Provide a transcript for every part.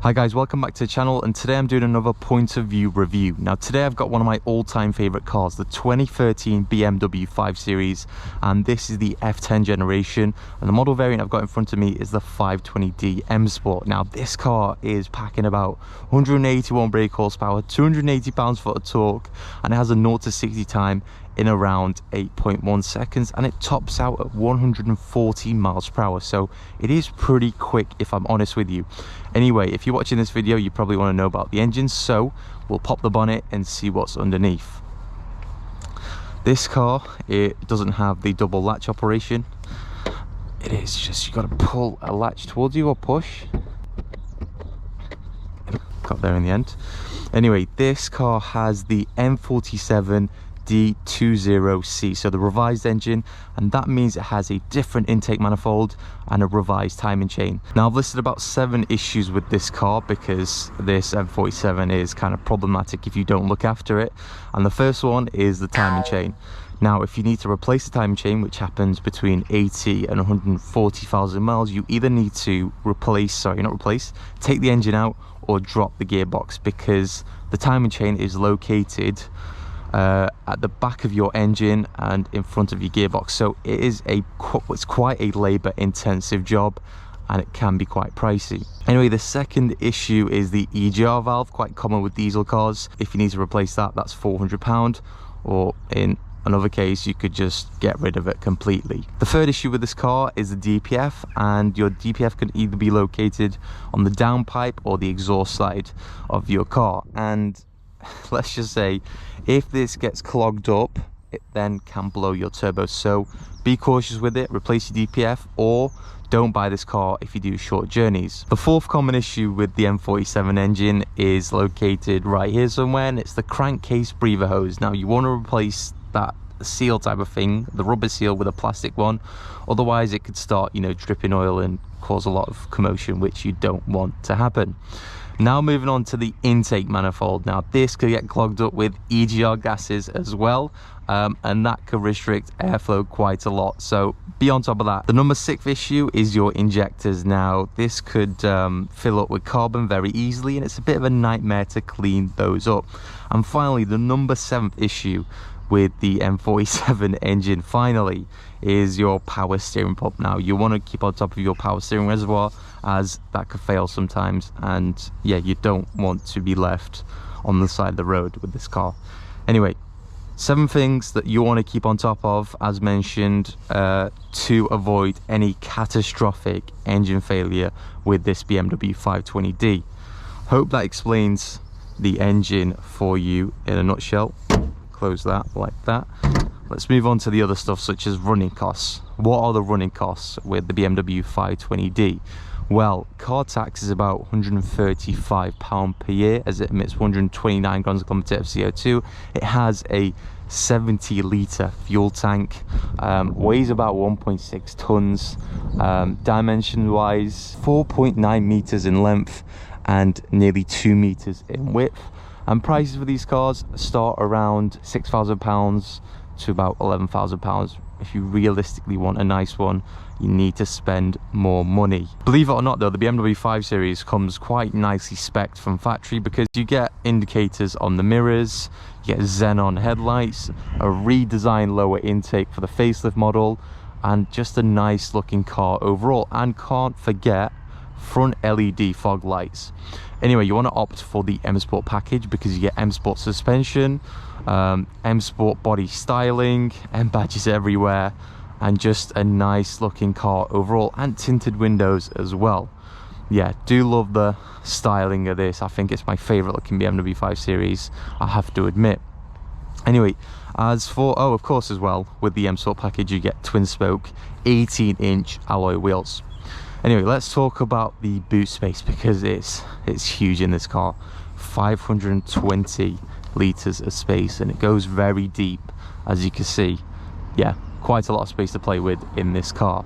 Hi guys, welcome back to the channel, and today I'm doing another point of view review. Now today I've got one of my all-time favorite cars, the 2013 BMW 5 Series, and this is the F10 generation, and the model variant I've got in front of me is the 520d M Sport. Now this car is packing about 181 brake horsepower, 280 pounds-foot of torque, and it has a 0 to 60 time in around 8.1 seconds, and it tops out at 140 miles per hour, so it is pretty quick if I'm honest with you. Anyway, if you're watching this video, you probably want to know about the engine, so we'll pop the bonnet and see what's underneath. This car, it doesn't have the double latch operation. It is just, you got to pull a latch towards you or push. Got there in the end. Anyway, this car has the M47 D20C, so the revised engine, and that means it has a different intake manifold and a revised timing chain. Now I've listed about 7 issues with this car because this M47 is kind of problematic if you don't look after it, and the first one is the timing chain. Now if you need to replace the timing chain, which happens between 80 and 140,000 miles, you either need to take the engine out or drop the gearbox, because the timing chain is located at the back of your engine and in front of your gearbox, so it is it's quite a labor intensive job, and it can be quite pricey. Anyway, the second issue is the EGR valve, quite common with diesel cars. If you need to replace that, that's £400, or in another case you could just get rid of it completely. The third issue with this car is the DPF, and your DPF can either be located on the downpipe or the exhaust side of your car, and let's just say if this gets clogged up, it then can blow your turbo, so be cautious with it. Replace your DPF or don't buy this car if you do short journeys. The fourth common issue with the M47 engine is located right here somewhere, and it's the crankcase breather hose. Now you want to replace that seal type of thing, the rubber seal, with a plastic one, otherwise it could start, dripping oil and cause a lot of commotion, which you don't want to happen. Now moving on to the intake manifold. Now this could get clogged up with EGR gases as well, and that could restrict airflow quite a lot, so be on top of that. The number 6 issue is your injectors. Now this could fill up with carbon very easily, and it's a bit of a nightmare to clean those up. And finally, the number 7th issue with the M47 engine finally is your power steering pump. Now you want to keep on top of your power steering reservoir, as that could fail sometimes, and yeah, you don't want to be left on the side of the road with this car. Anyway, 7 things that you want to keep on top of, as mentioned, to avoid any catastrophic engine failure with this BMW 520d. Hope that explains the engine for you in a nutshell. Close that like that. Let's move on to the other stuff, such as running costs. What are the running costs with the BMW 520d? Well, car tax is about £135 per year, as it emits 129 grams per kilometre of CO2. It has a 70-litre fuel tank, weighs about 1.6 tons, dimension-wise 4.9 meters in length and nearly 2 meters in width. And prices for these cars start around £6,000 to about £11,000. If you realistically want a nice one, you need to spend more money. Believe it or not though, the BMW 5 Series comes quite nicely spec'd from factory, because you get indicators on the mirrors, you get xenon headlights, a redesigned lower intake for the facelift model, and just a nice looking car overall. And can't forget front LED fog lights. Anyway, you want to opt for the M Sport package, because you get M Sport suspension, M Sport body styling, M badges everywhere, and just a nice looking car overall, and tinted windows as well. Yeah, do love the styling of this. I think it's my favorite looking BMW 5 Series, I have to admit. Anyway, as for, of course as well, with the M Sport package you get twin spoke 18-inch alloy wheels. Anyway, let's talk about the boot space, because it's huge in this car. 520 litres of space, and it goes very deep, as you can see. Yeah, quite a lot of space to play with in this car.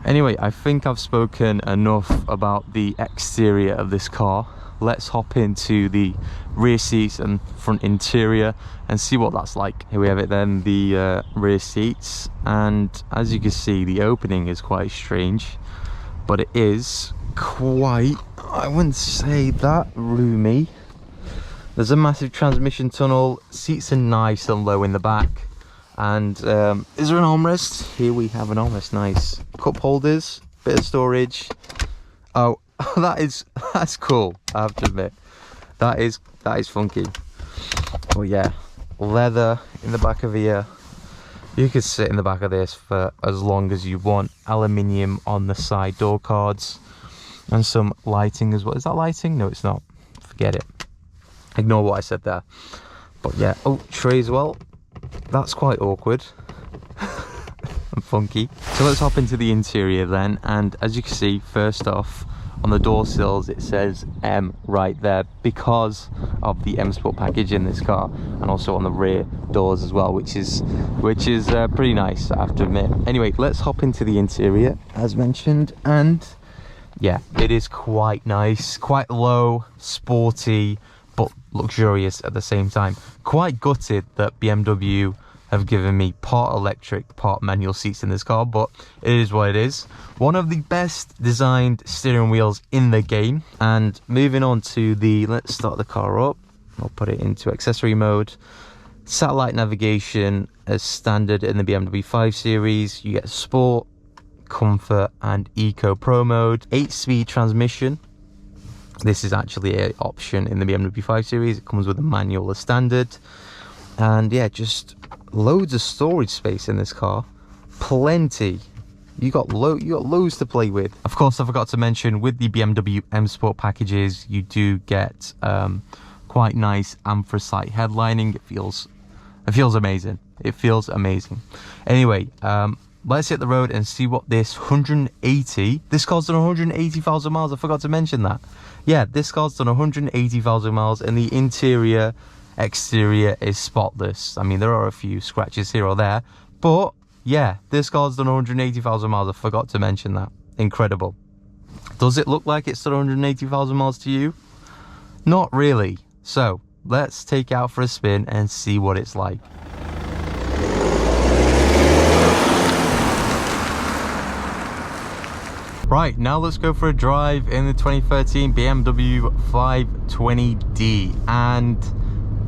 Anyway, I think I've spoken enough about the exterior of this car. Let's hop into the rear seats and front interior and see what that's like. Here we have it then, the rear seats, and as you can see, the opening is quite strange, but it is quite I wouldn't say that roomy. There's a massive transmission tunnel, seats are nice and low in the back, and is there an armrest? Here we have an armrest, nice. Cup holders, bit of storage. Oh, that's cool, I have to admit. That is funky. Oh yeah, leather in the back of here. You could sit in the back of this for as long as you want. Aluminium on the side door cards. And some lighting as well. Is that lighting? No, it's not. Forget it. Ignore what I said there. But yeah. Oh, tray as well. That's quite awkward. And funky. So let's hop into the interior then. And as you can see, first off, on the door sills it says M right there because of the M Sport package in this car, and also on the rear doors as well, which is pretty nice, I have to admit. Anyway, let's hop into the interior as mentioned, and yeah, it is quite nice, quite low, sporty, but luxurious at the same time. Quite gutted that BMW have given me part electric, part manual seats in this car, but it is what it is. One of the best designed steering wheels in the game. And moving on to let's start the car up. I'll put it into accessory mode. Satellite navigation as standard in the BMW 5 Series. You get Sport, Comfort and Eco Pro mode. 8-speed transmission. This is actually an option in the BMW 5 Series. It comes with a manual as standard. And yeah, just loads of storage space in this car. Plenty. You got loads to play with. Of course, I forgot to mention, with the BMW M Sport packages, you do get quite nice anthracite headlining. It feels amazing. It feels amazing. Anyway, let's hit the road and see what this 180... This car's done 180,000 miles. I forgot to mention that. Yeah, this car's done 180,000 miles, and the interior, exterior is spotless. I mean, there are a few scratches here or there, but yeah, this car's done 180,000 miles. I forgot to mention that. Incredible. Does it look like it's done 180,000 miles to you? Not really. So let's take it out for a spin and see what it's like. Right, now let's go for a drive in the 2013 BMW 520d. And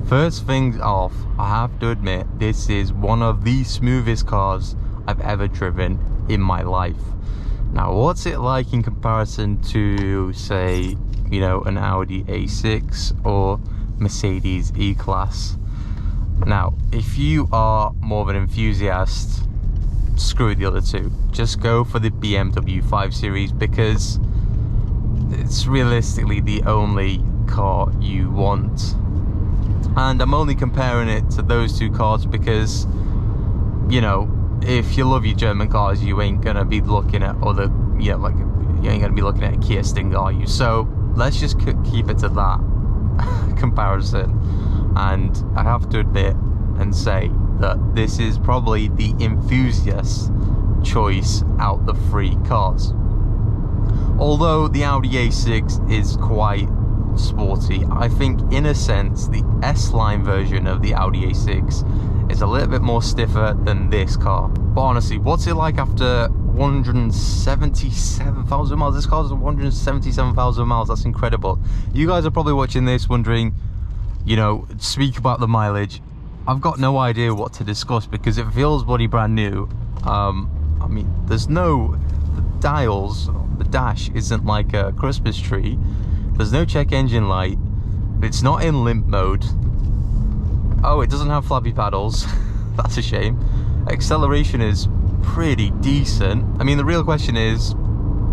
first things off, I have to admit, this is one of the smoothest cars I've ever driven in my life. Now, what's it like in comparison to, say, you know, an Audi A6 or Mercedes E-Class? Now, if you are more of an enthusiast, screw the other two. Just go for the BMW 5 Series, because it's realistically the only car you want. And I'm only comparing it to those two cars because, you know, if you love your German cars, you ain't gonna be looking at other, you know, like, you ain't gonna be looking at a Kia Sting, are you? So let's just keep it to that comparison. And I have to admit and say that this is probably the enthusiast choice out the three cars. Although the Audi A6 is quite sporty, I think in a sense the S-Line version of the Audi A6 is a little bit more stiffer than this car. But honestly, what's it like after 177,000 miles? This car's 177,000 miles. That's incredible. You guys are probably watching this wondering, you know, speak about the mileage. I've got no idea what to discuss because it feels bloody brand new. I mean, there's no, the dials, the dash isn't like a Christmas tree. There's no check engine light. It's not in limp mode. Oh, it doesn't have flappy paddles. That's a shame. Acceleration is pretty decent. I mean, the real question is,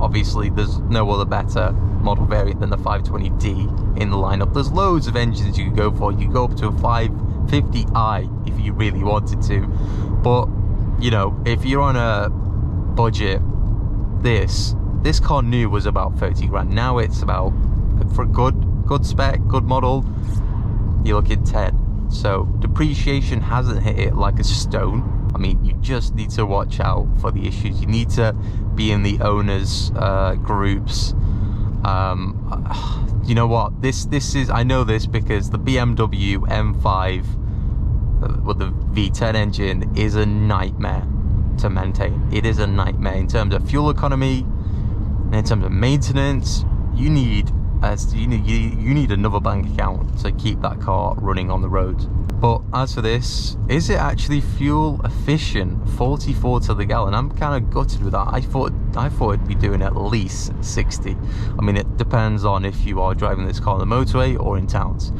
obviously, there's no other better model variant than the 520d in the lineup. There's loads of engines you could go for. You could go up to a 550i if you really wanted to. But, you know, if you're on a budget, this car new was about 30 grand. Now it's about, for a good spec, good model, you're looking 10. So depreciation hasn't hit it like a stone. I mean, you just need to watch out for the issues. You need to be in the owners groups. You know what, this is, I know this because the BMW M5 with the V10 engine is a nightmare to maintain. It is a nightmare in terms of fuel economy and in terms of maintenance. You need You need another bank account to keep that car running on the road. But as for this, is it actually fuel efficient? 44 to the gallon. I'm kind of gutted with that. I thought it'd be doing at least 60. I mean, it depends on if you are driving this car on the motorway or in towns.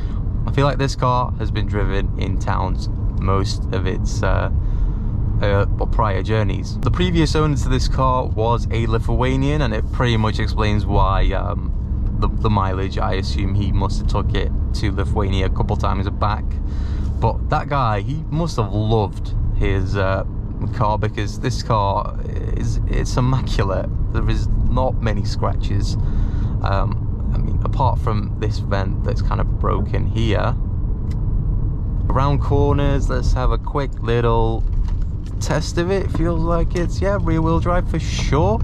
I feel like this car has been driven in towns most of its prior journeys. The previous owner to this car was a Lithuanian, and it pretty much explains why the mileage. I assume he must have took it to Lithuania a couple times back. But that guy, he must have loved his car, because this car it's immaculate. There is not many scratches. I mean, apart from this vent that's kind of broken here. Around corners, let's have a quick little test of it. Feels like it's, yeah, rear wheel drive for sure.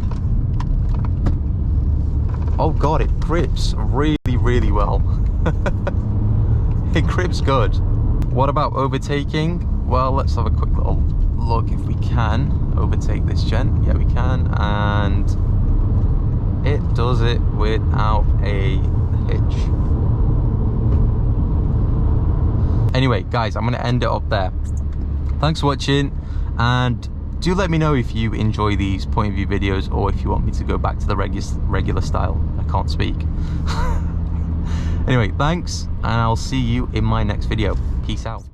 Oh god, it grips really well. It grips good. What about overtaking? Well, let's have a quick little look if we can overtake this gent. Yeah, we can, and it does it without a hitch. Anyway, guys, I'm going to end it up there. Thanks for watching, and do let me know if you enjoy these point of view videos, or if you want me to go back to the regular style. I can't speak. Anyway, thanks, and I'll see you in my next video. Peace out.